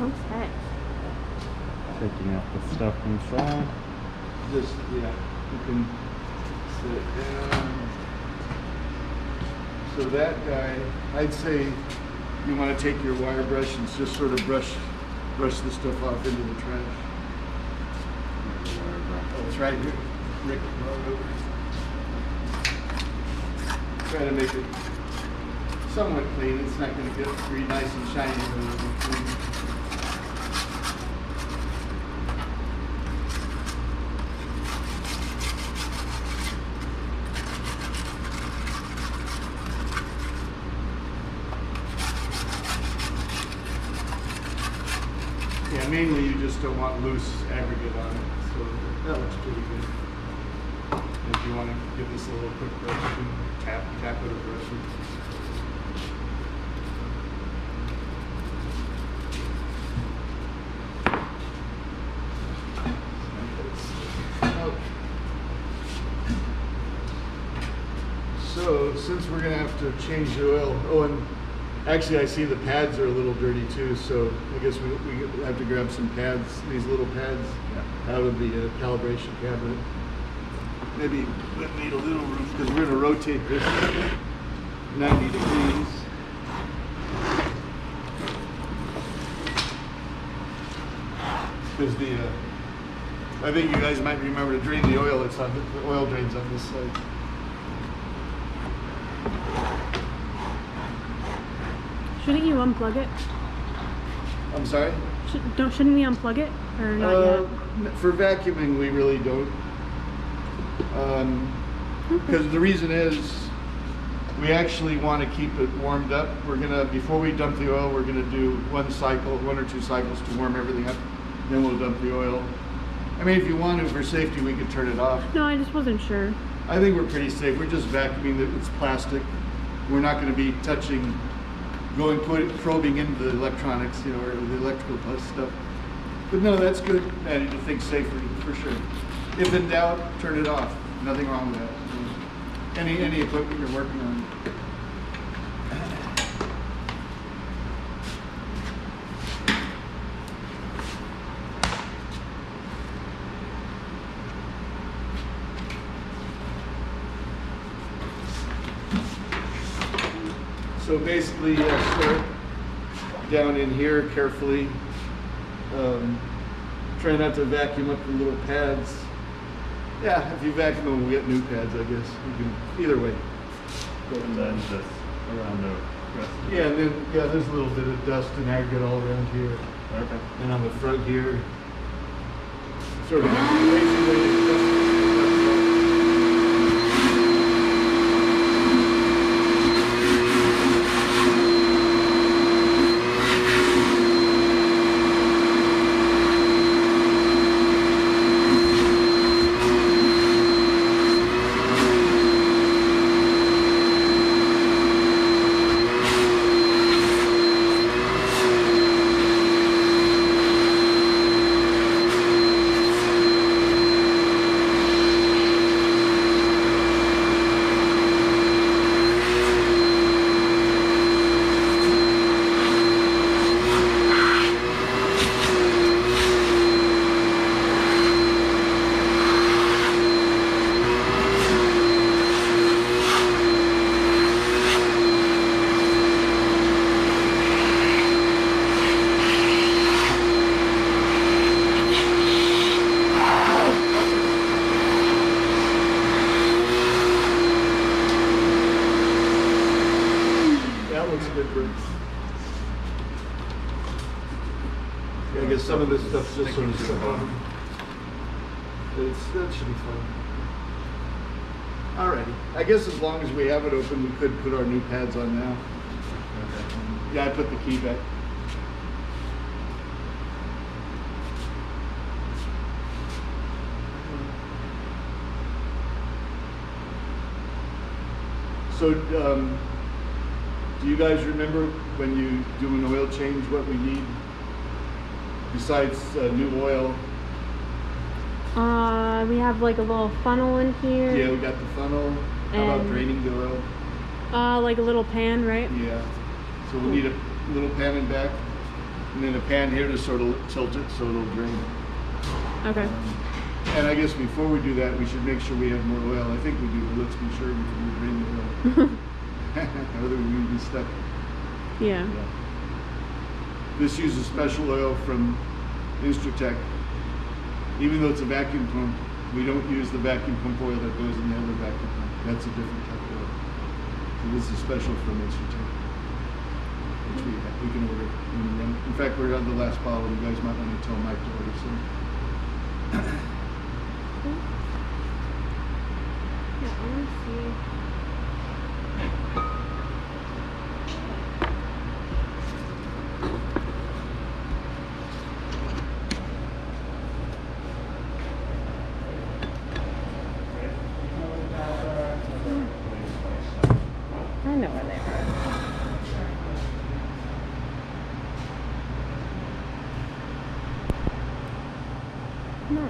Okay. Taking out the stuff inside. Just, yeah, you can sit it down. So that guy, I'd say you want to take your wire brush and just sort of brush the stuff off into the trash. Oh, it's right here. Rick, roll it over. Try to make it somewhat clean. It's not going to get very nice and shiny, but it'll be clean. Yeah, mainly you just don't want loose aggregate on it, so that looks pretty good. If you want to give this a little quick brush, you can tap with a brush. Okay. So since we're going to have to change the oil, oh, and actually I see the pads are a little dirty too, so I guess we have to grab some pads, these little pads, out of the calibration cabinet. Maybe need a little room because we're going to rotate this 90 degrees. Because I think you guys might remember to drain the oil. It's on the oil drains on this side. Shouldn't you unplug it? I'm sorry? Shouldn't we unplug it? Or not yet? For vacuuming, we really don't. Because the reason is, we actually want to keep it warmed up. We're gonna, before we dump the oil, we're gonna do one or two cycles to warm everything up. Then we'll dump the oil. I mean, if you want to, for safety, we could turn it off. No, I just wasn't sure. I think we're pretty safe. We're just vacuuming. It's plastic. We're not going to be touching, probing into the electronics, you know, or the electrical plus stuff. But no, that's good, Maddie, to think safely, for sure. If in doubt, turn it off. Nothing wrong with that. Any equipment you're working on. So basically, start down in here carefully. Try not to vacuum up the little pads. Yeah, if you vacuum them, we get new pads, I guess. You can, either way. And then just around the rest of Yeah, and then, there's a little bit of dust and aggregate all around here. Okay. And on the front here, sort of basically, I guess some of this stuff's just sort of stuck on. That should be fine. Alrighty. I guess as long as we have it open, we could put our new pads on now. Okay. Yeah, I put the key back. So, do you guys remember when you do an oil change what we need besides new oil? We have like a little funnel in here. Yeah, we got the funnel. How about draining the oil? Like a little pan, right? Yeah. So we need a little pan in back. and then a pan here to sort of tilt it so it'll drain. Okay. And I guess before we do that, we should make sure we have more oil. I think we do, but let's be sure before we drain the oil. Otherwise we'd be stuck. Yeah. This uses special oil from Instratech. Even though it's a vacuum pump, we don't use the vacuum pump oil that goes in the other vacuum pump. That's a different type of oil. So this is special from Instratech, which we can order. In fact, we're on the last bottle. You guys might want to tell Mike to order some. Yeah, I want to see. I know where they are. No.